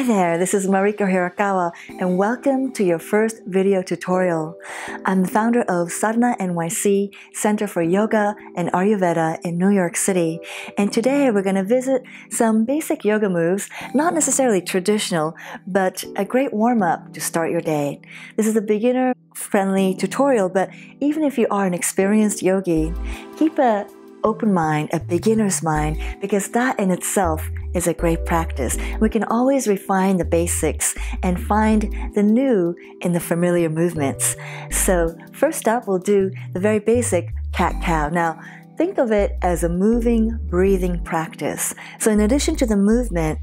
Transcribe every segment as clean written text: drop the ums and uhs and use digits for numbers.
Hi there, this is Mariko Hirakawa and welcome to your first video tutorial. I'm the founder of Sadhana NYC, Center for Yoga and Ayurveda in New York City. And today we're going to visit some basic yoga moves, not necessarily traditional, but a great warm-up to start your day. This is a beginner-friendly tutorial, but even if you are an experienced yogi, keep an open mind, a beginner's mind, because that in itself is a great practice. We can always refine the basics and find the new in the familiar movements. So first up, we'll do the very basic cat-cow. Now, think of it as a moving, breathing practice. So in addition to the movement,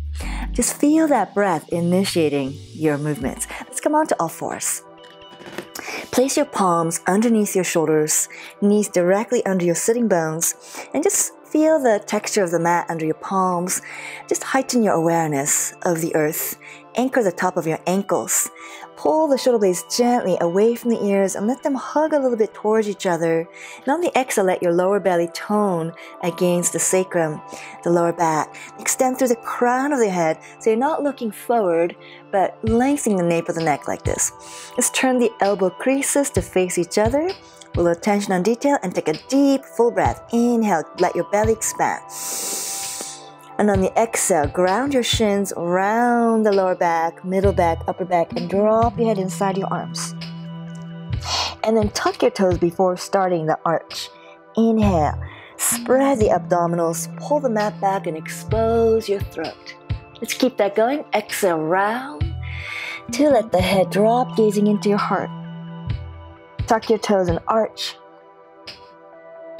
just feel that breath initiating your movements. Let's come on to all fours. Place your palms underneath your shoulders, knees directly under your sitting bones, and just feel the texture of the mat under your palms. Just heighten your awareness of the earth. Anchor the top of your ankles. Pull the shoulder blades gently away from the ears and let them hug a little bit towards each other. And on the exhale, let your lower belly tone against the sacrum, the lower back. Extend through the crown of the head so you're not looking forward, but lengthening the nape of the neck like this. Let's turn the elbow creases to face each other. A little attention on detail and take a deep, full breath. Inhale, let your belly expand. And on the exhale, ground your shins around the lower back, middle back, upper back, and drop your head inside your arms. And then tuck your toes before starting the arch. Inhale, spread the abdominals, pull the mat back, and expose your throat. Let's keep that going. Exhale, round to let the head drop, gazing into your heart. Tuck your toes and arch.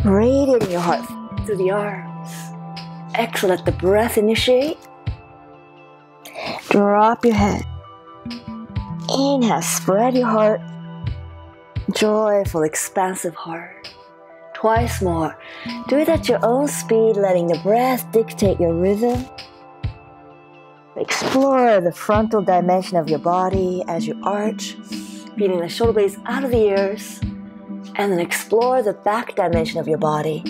Radiating your heart through the arms. Exhale, let the breath initiate. Drop your head. Inhale, spread your heart. Joyful, expansive heart. Twice more. Do it at your own speed, letting the breath dictate your rhythm. Explore the frontal dimension of your body as you arch, feeding the shoulder blades out of the ears, and then explore the back dimension of your body,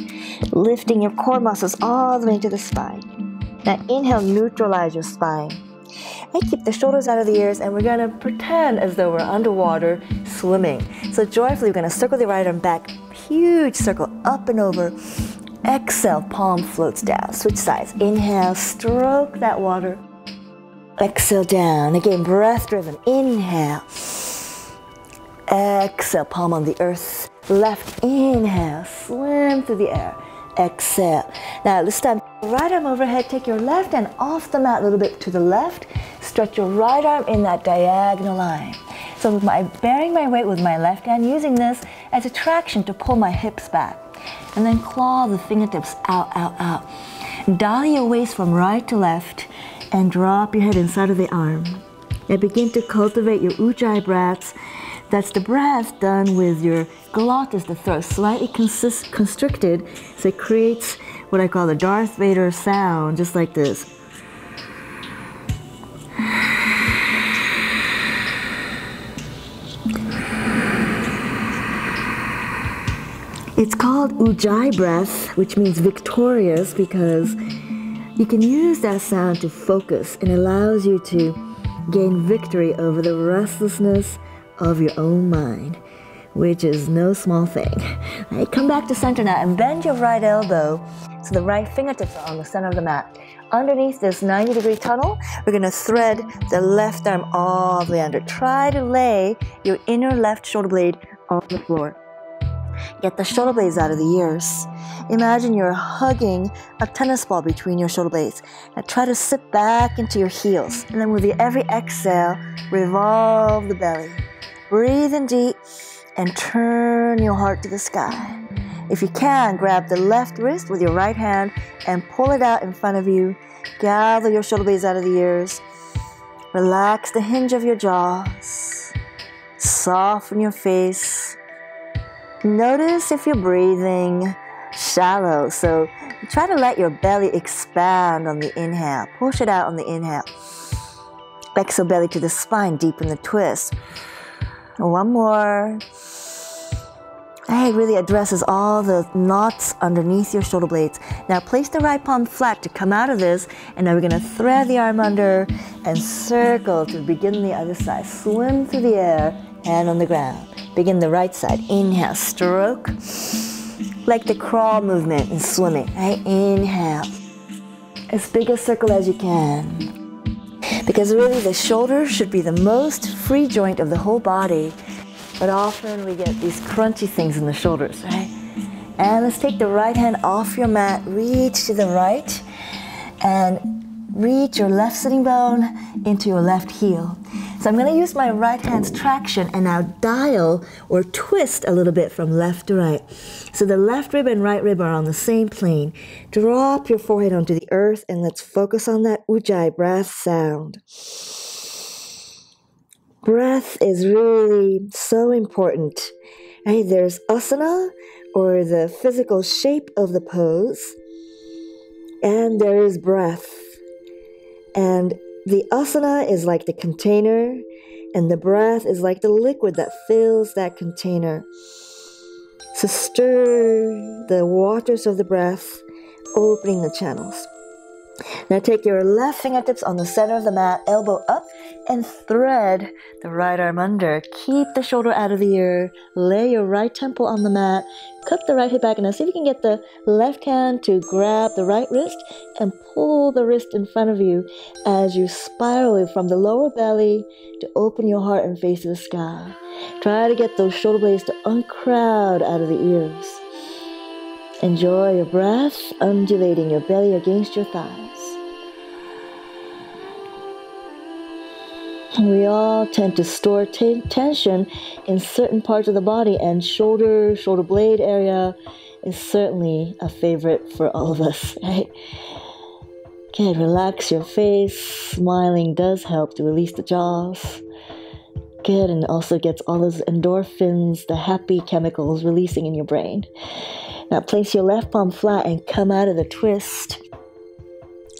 lifting your core muscles all the way to the spine. Now inhale, neutralize your spine. And keep the shoulders out of the ears, and we're going to pretend as though we're underwater swimming. So joyfully, we're going to circle the right arm back, huge circle up and over. Exhale, palm floats down. Switch sides. Inhale, stroke that water. Exhale down. Again, breath driven. Inhale. Exhale, palm on the earth. Left inhale, swim through the air. Exhale. Now this time, right arm overhead, take your left hand off the mat a little bit to the left. Stretch your right arm in that diagonal line. So bearing my weight with my left hand, using this as a traction to pull my hips back. And then claw the fingertips out, out, out. Dial your waist from right to left and drop your head inside of the arm. And begin to cultivate your ujjayi breaths. That's the breath done with your glottis, the throat, slightly constricted, so it creates what I call the Darth Vader sound, just like this. It's called ujjayi breath, which means victorious, because you can use that sound to focus and allows you to gain victory over the restlessness of your own mind, which is no small thing. All right, come back to center now and bend your right elbow so the right fingertips are on the center of the mat. Underneath this 90-degree tunnel, we're going to thread the left arm all the way under. Try to lay your inner left shoulder blade on the floor. Get the shoulder blades out of the ears. Imagine you're hugging a tennis ball between your shoulder blades. Now try to sit back into your heels. And then with every exhale, revolve the belly. Breathe in deep and turn your heart to the sky. If you can, grab the left wrist with your right hand and pull it out in front of you. Gather your shoulder blades out of the ears. Relax the hinge of your jaws. Soften your face. Notice if you're breathing shallow. So try to let your belly expand on the inhale. Push it out on the inhale. Exhale, belly to the spine, deepen the twist. One more. It really addresses all the knots underneath your shoulder blades. Now place the right palm flat to come out of this, and now we're going to thread the arm under, and circle to begin the other side. Swim through the air, hand on the ground. Begin the right side. Inhale, stroke. Like the crawl movement in swimming, right? Inhale. As big a circle as you can. Because really the shoulder should be the most free joint of the whole body. But often we get these crunchy things in the shoulders, right? And let's take the right hand off your mat, reach to the right, and reach your left sitting bone into your left heel. So I'm going to use my right hand's traction and now dial or twist a little bit from left to right. So the left rib and right rib are on the same plane. Drop your forehead onto the earth and let's focus on that ujjayi breath sound. Breath is really so important. Right? There's asana, or the physical shape of the pose, and there is breath. And the asana is like the container, and the breath is like the liquid that fills that container. So stir the waters of the breath, opening the channels. Now take your left fingertips on the center of the mat, elbow up, and thread the right arm under. Keep the shoulder out of the ear. Lay your right temple on the mat. Cup the right hip back. And now see if you can get the left hand to grab the right wrist and pull the wrist in front of you as you spiral from the lower belly to open your heart and face to the sky. Try to get those shoulder blades to uncrowd out of the ears. Enjoy your breath, undulating your belly against your thighs. We all tend to store tension in certain parts of the body, and shoulder blade area is certainly a favorite for all of us, right? Okay, relax your face. Smiling does help to release the jaws. Good, and also gets all those endorphins, the happy chemicals releasing in your brain. Now place your left palm flat and come out of the twist.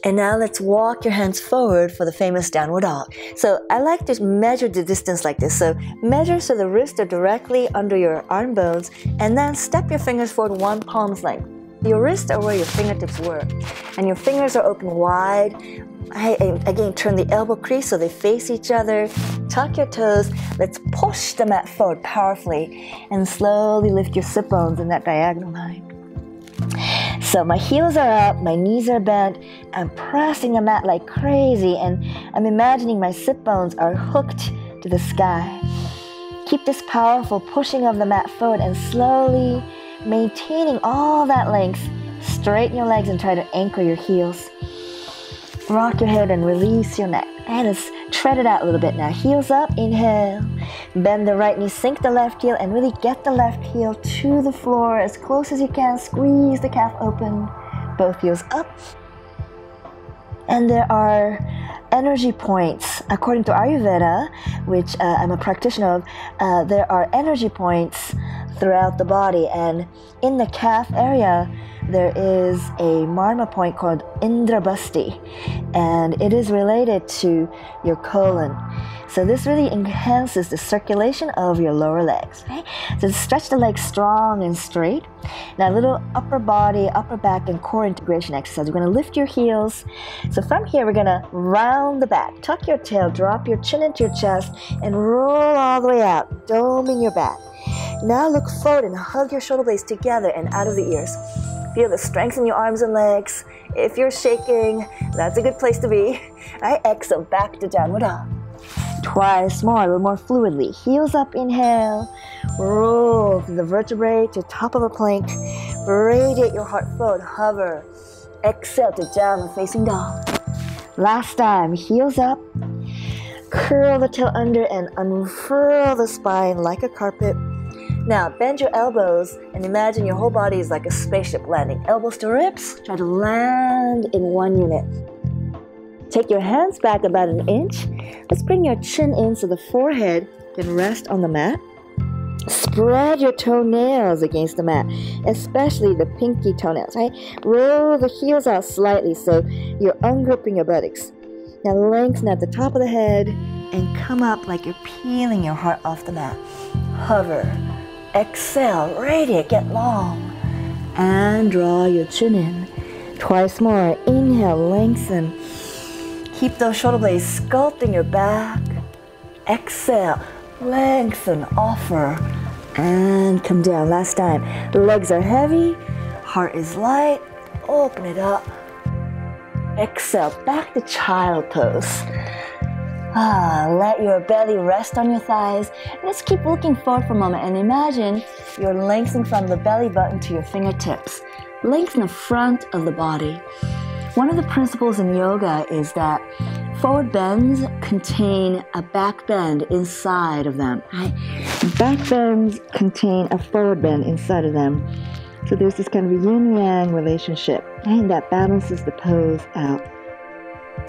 And now let's walk your hands forward for the famous downward dog. So I like to measure the distance like this. So measure so the wrists are directly under your arm bones, and then step your fingers forward one palm's length. Your wrists are where your fingertips were, and your fingers are open wide. Again, turn the elbow crease so they face each other. Tuck your toes. Let's push the mat forward powerfully and slowly lift your sit bones in that diagonal line. So my heels are up, my knees are bent. I'm pressing the mat like crazy, and I'm imagining my sit bones are hooked to the sky. Keep this powerful pushing of the mat forward and slowly maintaining all that length. Straighten your legs and try to anchor your heels. Rock your head and release your neck. And let's tread it out a little bit now. Heels up, inhale. Bend the right knee, sink the left heel, and really get the left heel to the floor as close as you can. Squeeze the calf open. Both heels up. And there are energy points. According to Ayurveda, which I'm a practitioner of, there are energy points throughout the body. And in the calf area, there is a marma point called Indrabasti, and it is related to your colon. So this really enhances the circulation of your lower legs, right? So stretch the legs strong and straight. Now a little upper body, upper back, and core integration exercise. We're going to lift your heels. So from here, we're going to round the back. Tuck your tail, drop your chin into your chest, and roll all the way out, doming your back. Now look forward and hug your shoulder blades together and out of the ears. Feel the strength in your arms and legs. If you're shaking, that's a good place to be. Right? Exhale, back to downward dog. Twice more, a little more fluidly. Heels up, inhale. Roll through the vertebrae to top of a plank. Radiate your heart forward, hover. Exhale to downward facing dog. Last time, heels up. Curl the tail under and unfurl the spine like a carpet. Now, bend your elbows and imagine your whole body is like a spaceship landing. Elbows to ribs, try to land in one unit. Take your hands back about an inch. Let's bring your chin in so the forehead can rest on the mat. Spread your toenails against the mat, especially the pinky toenails, right? Roll the heels out slightly so you're ungripping your buttocks. Now lengthen at the top of the head and come up like you're peeling your heart off the mat. Hover. Exhale, radiate, get long, and draw your chin in. Twice more. Inhale, lengthen. Keep those shoulder blades sculpting your back. Exhale, lengthen, offer, and come down. Last time. The legs are heavy, heart is light. Open it up. Exhale, back to child pose. Let your belly rest on your thighs. Let's keep looking forward for a moment and imagine you're lengthening from the belly button to your fingertips. Lengthen the front of the body. One of the principles in yoga is that forward bends contain a back bend inside of them. Right? Back bends contain a forward bend inside of them. So there's this kind of yin-yang relationship, and that balances the pose out.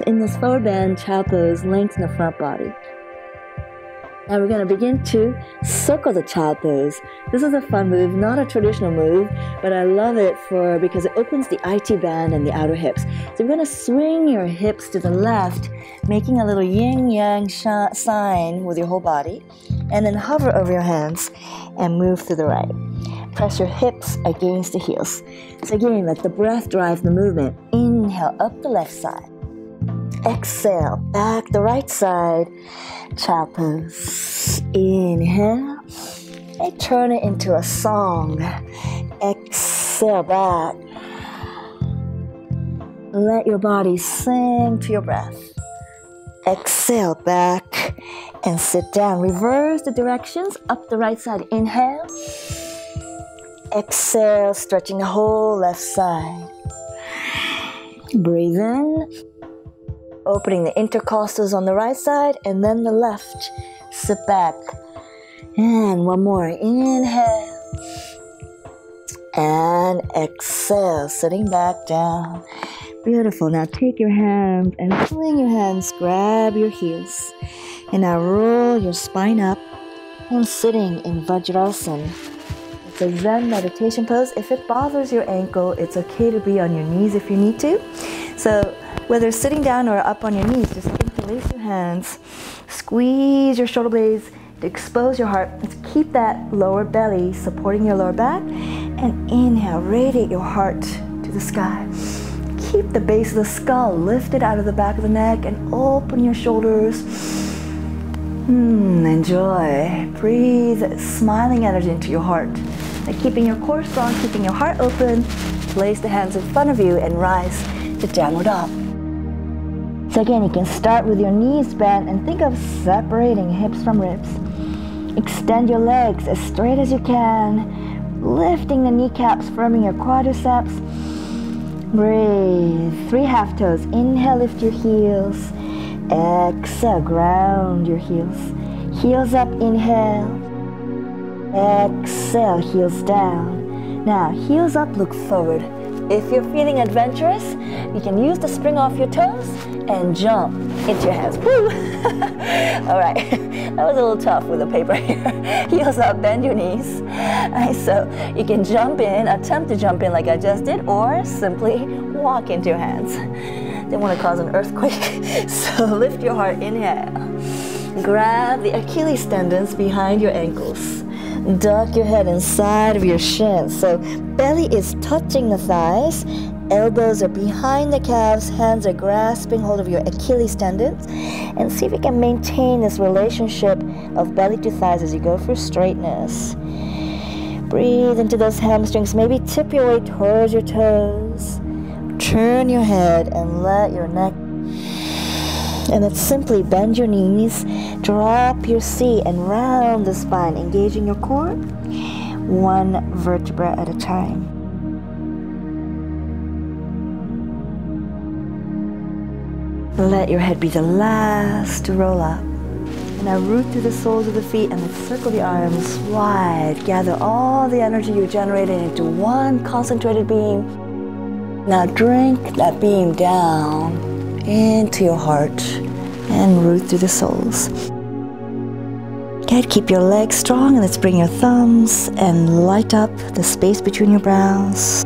In this forward bend, child pose, lengthen the front body. Now we're going to begin to circle the child pose. This is a fun move, not a traditional move, but I love it because it opens the IT band and the outer hips. So you're going to swing your hips to the left, making a little yin-yang sign with your whole body, and then hover over your hands and move to the right. Press your hips against the heels. So again, let the breath drive the movement. Inhale, up the left side. Exhale, back the right side. Child pose. Inhale. And turn it into a song. Exhale, back. Let your body sing to your breath. Exhale, back. And sit down. Reverse the directions. Up the right side. Inhale. Exhale, stretching the whole left side. Breathe in. Opening the intercostals on the right side and then the left. Sit back. And one more. Inhale. And exhale. Sitting back down. Beautiful. Now take your hands and fling your hands. Grab your heels. And now roll your spine up. And sitting in Vajrasana. It's a Zen meditation pose. If it bothers your ankle, it's okay to be on your knees if you need to. So whether sitting down or up on your knees, just interlace your hands, squeeze your shoulder blades to expose your heart. Let's keep that lower belly supporting your lower back, and inhale, radiate your heart to the sky. Keep the base of the skull lifted out of the back of the neck and open your shoulders. Enjoy. Breathe smiling energy into your heart. And keeping your core strong, keeping your heart open, place the hands in front of you and rise to downward dog. So again, you can start with your knees bent and think of separating hips from ribs. Extend your legs as straight as you can, lifting the kneecaps, firming your quadriceps. Breathe. 3 half toes. Inhale, lift your heels. Exhale, ground your heels. Heels up, inhale. Exhale, heels down. Now, heels up, look forward. If you're feeling adventurous, you can use the spring off your toes and jump into your hands. Woo! All right, that was a little tough with the paper here. Heels up, bend your knees. All right, so you can jump in, attempt to jump in like I just did, or simply walk into your hands. Don't want to cause an earthquake. So lift your heart, inhale. Grab the Achilles tendons behind your ankles. Duck your head inside of your shins. So belly is touching the thighs. Elbows are behind the calves. Hands are grasping hold of your Achilles tendons. And see if you can maintain this relationship of belly to thighs as you go for straightness. Breathe into those hamstrings. Maybe tip your weight towards your toes. Turn your head and let your neck. And then simply bend your knees, drop your seat, and round the spine, engaging your core, one vertebra at a time. Let your head be the last to roll up. And now root through the soles of the feet and then circle the arms wide. Gather all the energy you generated into one concentrated beam. Now drink that beam down into your heart and root through the soles. Good, keep your legs strong and let's bring your thumbs and light up the space between your brows.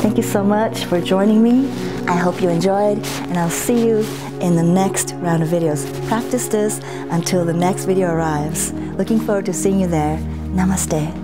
Thank you so much for joining me. I hope you enjoyed, and I'll see you in the next round of videos. Practice this until the next video arrives. Looking forward to seeing you there. Namaste.